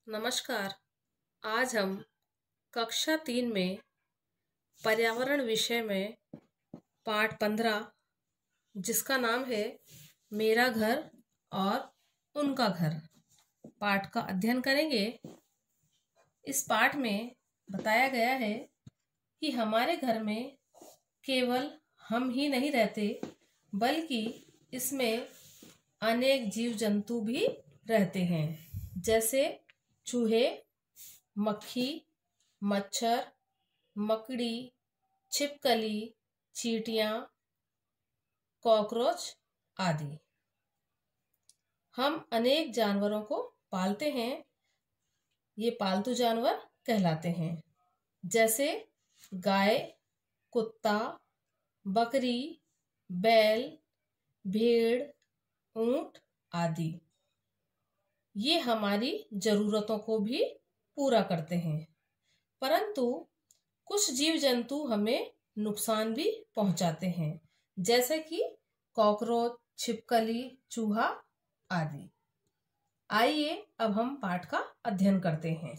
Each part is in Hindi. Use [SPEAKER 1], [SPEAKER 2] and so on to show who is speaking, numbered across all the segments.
[SPEAKER 1] नमस्कार। आज हम कक्षा 3 में पर्यावरण विषय में पाठ 15 जिसका नाम है मेरा घर और उनका घर पाठ का अध्ययन करेंगे। इस पाठ में बताया गया है कि हमारे घर में केवल हम ही नहीं रहते बल्कि इसमें अनेक जीव जंतु भी रहते हैं, जैसे चूहे, मक्खी, मच्छर, मकड़ी, छिपकली, चींटियां, कॉकरोच आदि। हम अनेक जानवरों को पालते हैं। ये पालतू जानवर कहलाते हैं, जैसे गाय, कुत्ता, बकरी, बैल, भेड़, ऊंट आदि। ये हमारी जरूरतों को भी पूरा करते हैं, परंतु कुछ जीव जंतु हमें नुकसान भी पहुंचाते हैं, जैसे कि कॉकरोच, छिपकली, चूहा आदि। आइए अब हम पाठ का अध्ययन करते हैं।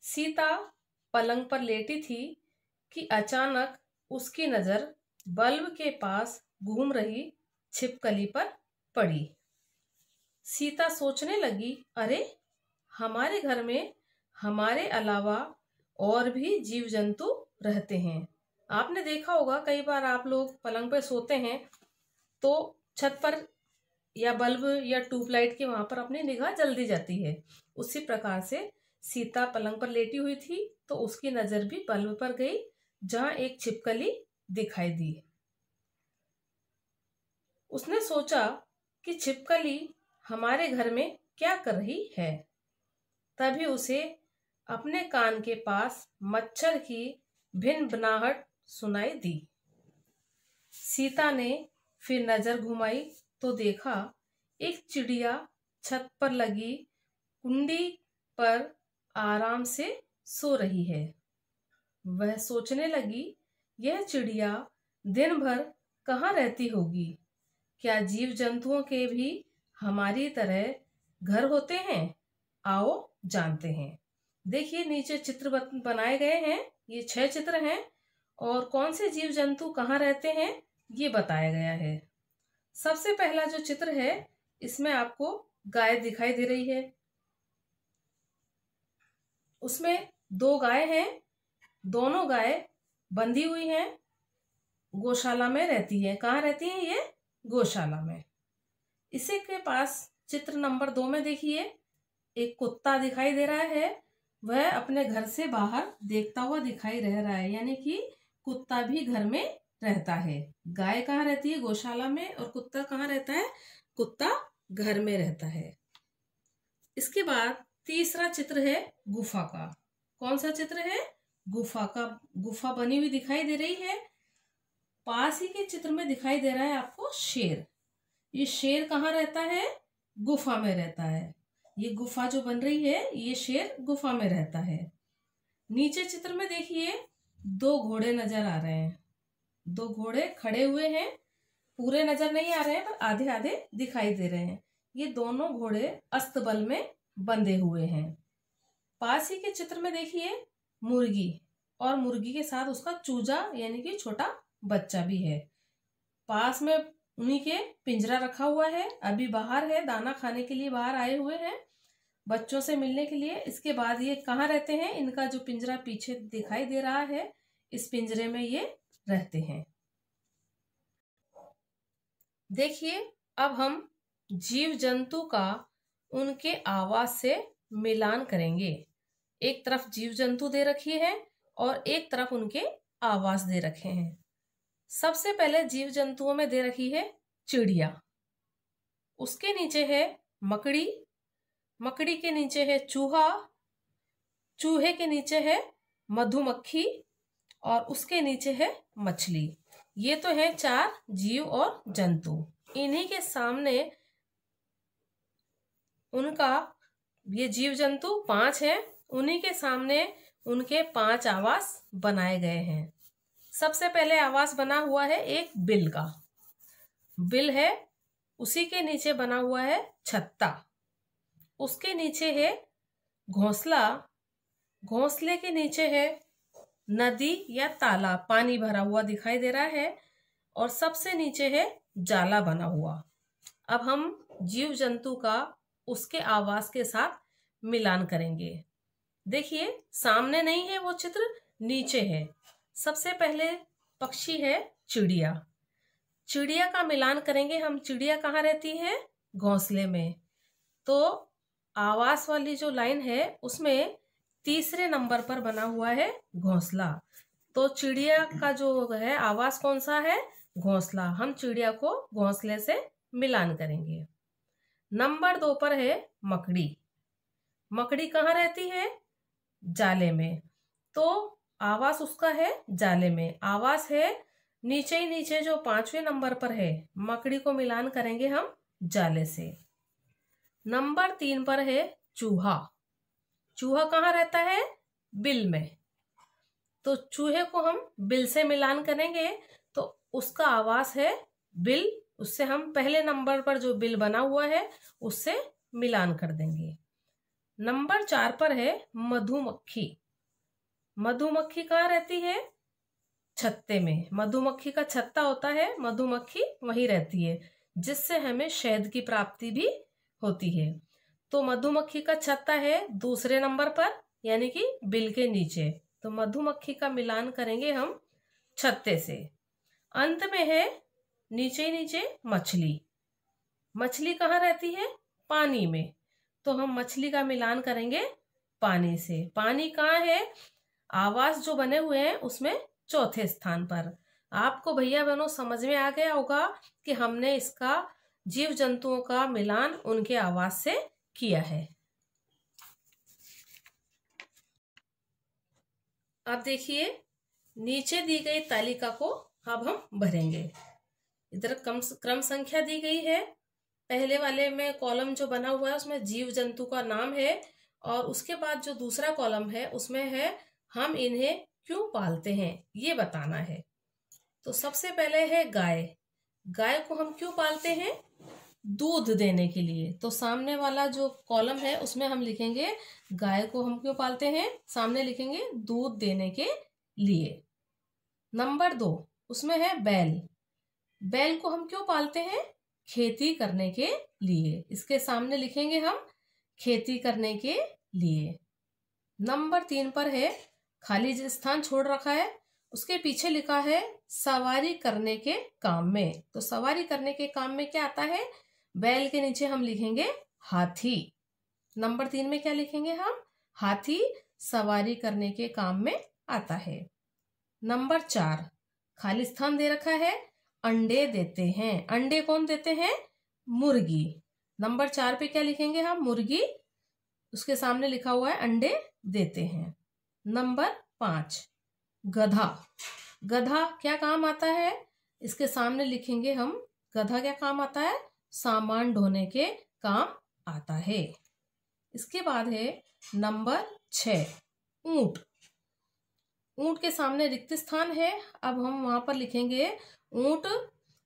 [SPEAKER 1] सीता पलंग पर लेटी थी कि अचानक उसकी नजर बल्ब के पास घूम रही छिपकली पर पड़ी। सीता सोचने लगी, अरे हमारे घर में हमारे अलावा और भी जीव जंतु रहते हैं। आपने देखा होगा, कई बार आप लोग पलंग पे सोते हैं तो छत पर या बल्ब या ट्यूबलाइट के वहां पर अपनी निगाह जल्दी जाती है। उसी प्रकार से सीता पलंग पर लेटी हुई थी तो उसकी नजर भी बल्ब पर गई, जहां एक छिपकली दिखाई दी। उसने सोचा कि छिपकली हमारे घर में क्या कर रही है। तभी उसे अपने कान के पास मच्छर की भिनभिनाहट सुनाई दी। सीता ने फिर नजर घुमाई तो देखा एक चिड़िया छत पर लगी कुंडी पर आराम से सो रही है। वह सोचने लगी, यह चिड़िया दिन भर कहाँ रहती होगी? क्या जीव जंतुओं के भी हमारी तरह घर होते हैं? आओ जानते हैं। देखिए, नीचे चित्र बनाए गए हैं। ये 6 चित्र हैं और कौन से जीव जंतु कहाँ रहते हैं ये बताया गया है। सबसे पहला जो चित्र है, इसमें आपको गाय दिखाई दे रही है। उसमें 2 गाय हैं। दोनों गाय बंधी हुई हैं, गौशाला में रहती है। कहाँ रहती है ये? गौशाला में। इसी के पास चित्र नंबर 2 में देखिए, एक कुत्ता दिखाई दे रहा है। वह अपने घर से बाहर देखता हुआ दिखाई रह रहा है, यानी कि कुत्ता भी घर में रहता है। गाय कहाँ रहती है? गौशाला में। और कुत्ता कहाँ रहता है? कुत्ता घर में रहता है। इसके बाद तीसरा चित्र है गुफा का। कौन सा चित्र है? गुफा का। गुफा बनी हुई दिखाई दे रही है। पास ही के चित्र में दिखाई दे रहा है आपको शेर। ये शेर कहाँ रहता है? गुफा में रहता है। ये गुफा जो बन रही है, ये शेर गुफा में रहता है। नीचे चित्र में देखिए 2 घोड़े नजर आ रहे हैं। 2 घोड़े खड़े हुए हैं। पूरे नजर नहीं आ रहे हैं, पर आधे आधे दिखाई दे रहे हैं। ये दोनों घोड़े अस्तबल में बंधे हुए हैं। पास ही के चित्र में देखिए मुर्गी, और मुर्गी के साथ उसका चूजा यानी कि छोटा बच्चा भी है। पास में उन्हीं के पिंजरा रखा हुआ है। अभी बाहर है, दाना खाने के लिए बाहर आए हुए हैं बच्चों से मिलने के लिए। इसके बाद ये कहाँ रहते हैं? इनका जो पिंजरा पीछे दिखाई दे रहा है, इस पिंजरे में ये रहते हैं। देखिए, अब हम जीव जंतु का उनके आवाज से मिलान करेंगे। एक तरफ जीव जंतु दे रखी है और एक तरफ उनके आवाज दे रखे हैं। सबसे पहले जीव जंतुओं में दे रखी है चिड़िया। उसके नीचे है मकड़ी। मकड़ी के नीचे है चूहा। चूहे के नीचे है मधुमक्खी और उसके नीचे है मछली। ये तो है 4 जीव और जंतु। इन्हीं के सामने उनका, ये जीव जंतु 5 हैं, उन्हीं के सामने उनके 5 आवास बनाए गए हैं। सबसे पहले आवास बना हुआ है एक बिल का। बिल है, उसी के नीचे बना हुआ है छत्ता। उसके नीचे है घोंसला, घोंसले के नीचे है नदी या तालाब, पानी भरा हुआ दिखाई दे रहा है, और सबसे नीचे है जाला बना हुआ। अब हम जीव जंतु का उसके आवास के साथ मिलान करेंगे। देखिए सामने नहीं है वो चित्र, नीचे है। सबसे पहले पक्षी है चिड़िया। चिड़िया का मिलान करेंगे हम। चिड़िया कहाँ रहती है? घोंसले में। तो आवास वाली जो लाइन है उसमें तीसरे नंबर पर बना हुआ है घोंसला। तो चिड़िया का जो है आवास कौन सा है? घोंसला। हम चिड़िया को घोंसले से मिलान करेंगे। नंबर 2 पर है मकड़ी। मकड़ी कहाँ रहती है? जाले में। तो आवास उसका है जाले में। आवास है नीचे ही नीचे जो 5वें नंबर पर है। मकड़ी को मिलान करेंगे हम जाले से। नंबर 3 पर है चूहा। चूहा कहाँ रहता है? बिल में। तो चूहे को हम बिल से मिलान करेंगे तो उसका आवास है बिल। उससे हम पहले नंबर पर जो बिल बना हुआ है उससे मिलान कर देंगे। नंबर 4 पर है मधुमक्खी। मधुमक्खी कहाँ रहती है? छत्ते में। मधुमक्खी का छत्ता होता है, मधुमक्खी वहीं रहती है, जिससे हमें शहद की प्राप्ति भी होती है। तो मधुमक्खी का छत्ता है दूसरे नंबर पर, यानी कि बिल के नीचे। तो मधुमक्खी का मिलान करेंगे हम छत्ते से। अंत में है नीचे ही नीचे मछली। मछली कहाँ रहती है? पानी में। तो हम मछली का मिलान करेंगे पानी से। पानी कहाँ है? आवास जो बने हुए हैं उसमें चौथे स्थान पर। आपको भैया बहनों समझ में आ गया होगा कि हमने इसका जीव जंतुओं का मिलान उनके आवास से किया है। अब देखिए नीचे दी गई तालिका को अब हम भरेंगे। इधर क्रम संख्या दी गई है। पहले वाले में कॉलम जो बना हुआ है उसमें जीव जंतु का नाम है, और उसके बाद जो दूसरा कॉलम है उसमें है हम इन्हें क्यों पालते हैं, ये बताना है। तो सबसे पहले है गाय। गाय को हम क्यों पालते हैं? दूध देने के लिए। तो सामने वाला जो कॉलम है उसमें हम लिखेंगे गाय को हम क्यों पालते हैं, सामने लिखेंगे दूध देने के लिए। नंबर 2 उसमें है बैल। बैल को हम क्यों पालते हैं? खेती करने के लिए। इसके सामने लिखेंगे हम खेती करने के लिए। नंबर 3 पर है खाली जो स्थान छोड़ रखा है उसके पीछे लिखा है सवारी करने के काम में। तो सवारी करने के काम में क्या आता है? बैल के नीचे हम लिखेंगे हाथी। नंबर 3 में क्या लिखेंगे हम? हाथी सवारी करने के काम में आता है। नंबर 4 खाली स्थान दे रखा है अंडे देते हैं। अंडे कौन देते हैं? मुर्गी। नंबर 4 पे क्या लिखेंगे हम? मुर्गी। उसके सामने लिखा हुआ है अंडे देते हैं। नंबर 5 गधा। गधा क्या काम आता है? इसके सामने लिखेंगे हम गधा क्या काम आता है? सामान ढोने के काम आता है। इसके बाद है नंबर 6 ऊंट। ऊंट के सामने रिक्त स्थान है। अब हम वहां पर लिखेंगे ऊंट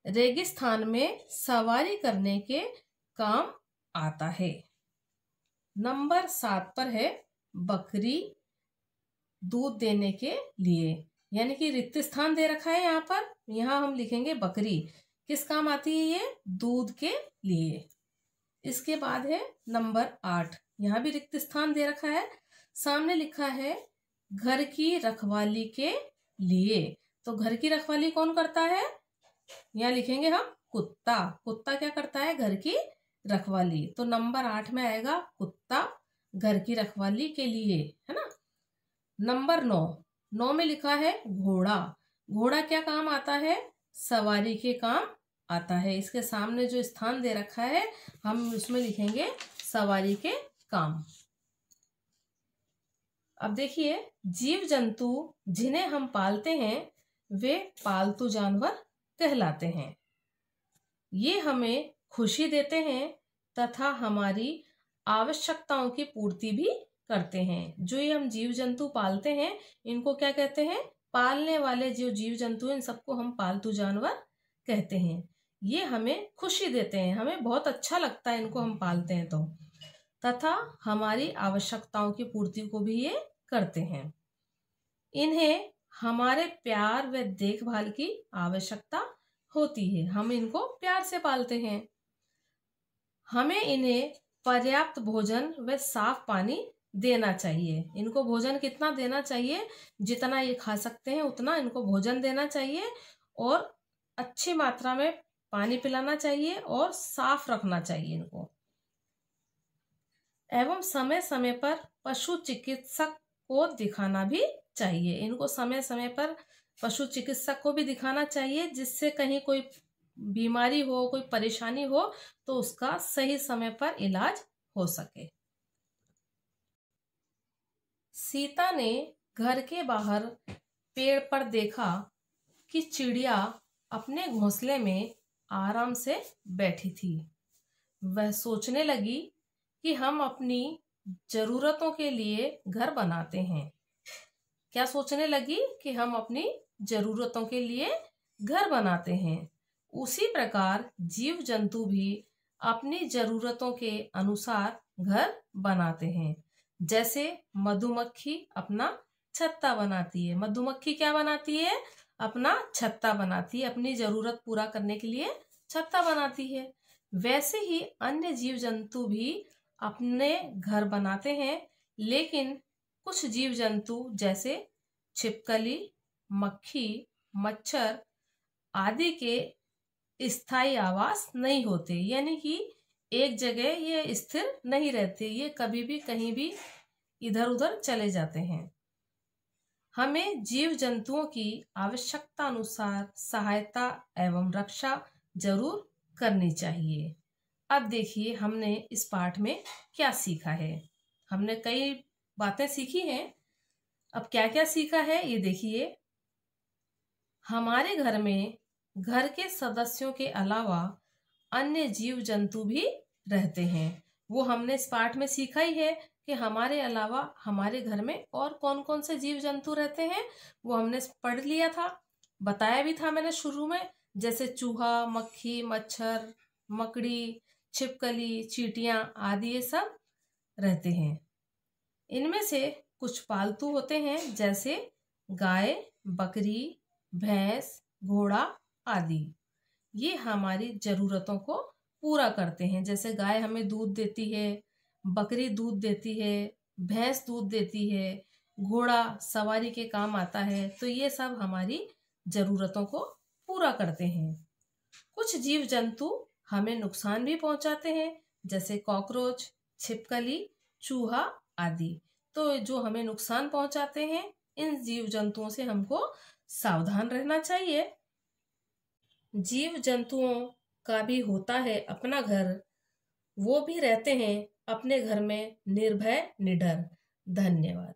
[SPEAKER 1] रेगिस्तान में सवारी करने के काम आता है। नंबर 7 पर है बकरी दूध देने के लिए, यानी कि रिक्त स्थान दे रखा है यहाँ पर। यहाँ हम लिखेंगे बकरी किस काम आती है? ये दूध के लिए। इसके बाद है नंबर 8, यहाँ भी रिक्त स्थान दे रखा है। सामने लिखा है घर की रखवाली के लिए। तो घर की रखवाली कौन करता है? यहाँ लिखेंगे हम कुत्ता। कुत्ता क्या करता है? घर की रखवाली। तो नंबर 8 में आएगा कुत्ता घर की रखवाली के लिए, है ना। नंबर 9 में लिखा है घोड़ा। घोड़ा क्या काम आता है? सवारी के काम आता है। इसके सामने जो स्थान दे रखा है हम उसमें लिखेंगे सवारी के काम। अब देखिए जीव जंतु जिन्हें हम पालते हैं वे पालतू जानवर कहलाते हैं। ये हमें खुशी देते हैं तथा हमारी आवश्यकताओं की पूर्ति भी करते हैं। जो ये हम जीव जंतु पालते हैं इनको क्या कहते हैं? पालने वाले जो जीव जंतु हैं इन सबको हम पालतू जानवर कहते हैं। ये हमें खुशी देते हैं, हमें बहुत अच्छा लगता है इनको हम पालते हैं। तो तथा हमारी आवश्यकताओं की पूर्ति को भी ये करते हैं। इन्हें हमारे प्यार व देखभाल की आवश्यकता होती है। हम इनको प्यार से पालते हैं। हमें इन्हें पर्याप्त भोजन व साफ पानी देना चाहिए। इनको भोजन कितना देना चाहिए? जितना ये खा सकते हैं उतना इनको भोजन देना चाहिए और अच्छी मात्रा में पानी पिलाना चाहिए और साफ रखना चाहिए इनको। एवं समय समय पर पशु चिकित्सक को दिखाना भी चाहिए। इनको समय समय पर पशु चिकित्सक को भी दिखाना चाहिए, जिससे कहीं कोई बीमारी हो, कोई परेशानी हो तो उसका सही समय पर इलाज हो सके। सीता ने घर के बाहर पेड़ पर देखा कि चिड़िया अपने घोंसले में आराम से बैठी थी। वह सोचने लगी कि हम अपनी जरूरतों के लिए घर बनाते हैं। क्या सोचने लगी? कि हम अपनी जरूरतों के लिए घर बनाते हैं। उसी प्रकार जीव जंतु भी अपनी जरूरतों के अनुसार घर बनाते हैं। जैसे मधुमक्खी अपना छत्ता बनाती है। मधुमक्खी क्या बनाती है? अपना छत्ता बनाती है। अपनी जरूरत पूरा करने के लिए छत्ता बनाती है। वैसे ही अन्य जीव जंतु भी अपने घर बनाते हैं, लेकिन कुछ जीव जंतु जैसे छिपकली, मक्खी, मच्छर आदि के स्थायी आवास नहीं होते, यानी कि एक जगह ये स्थिर नहीं रहते। ये कभी भी कहीं भी इधर उधर चले जाते हैं। हमें जीव जंतुओं की आवश्यकता अनुसार सहायता एवं रक्षा जरूर करनी चाहिए। अब देखिए हमने इस पाठ में क्या सीखा है। हमने कई बातें सीखी हैं। अब क्या क्या सीखा है ये देखिए। हमारे घर में घर के सदस्यों के अलावा अन्य जीव जंतु भी रहते हैं। वो हमने इस पाठ में सीखा ही है कि हमारे अलावा हमारे घर में और कौन कौन से जीव जंतु रहते हैं, वो हमने पढ़ लिया था, बताया भी था मैंने शुरू में। जैसे चूहा, मक्खी, मच्छर, मकड़ी, छिपकली, चींटियां आदि ये सब रहते हैं। इनमें से कुछ पालतू होते हैं, जैसे गाय, बकरी, भैंस, घोड़ा आदि। ये हमारी जरूरतों को पूरा करते हैं। जैसे गाय हमें दूध देती है, बकरी दूध देती है, भैंस दूध देती है, घोड़ा सवारी के काम आता है। तो ये सब हमारी जरूरतों को पूरा करते हैं। कुछ जीव जंतु हमें नुकसान भी पहुंचाते हैं, जैसे कॉकरोच, छिपकली, चूहा आदि। तो जो हमें नुकसान पहुंचाते हैं, इन जीव जंतुओं से हमको सावधान रहना चाहिए। जीव जंतुओं का भी होता है अपना घर। वो भी रहते हैं अपने घर में निर्भय निडर। धन्यवाद।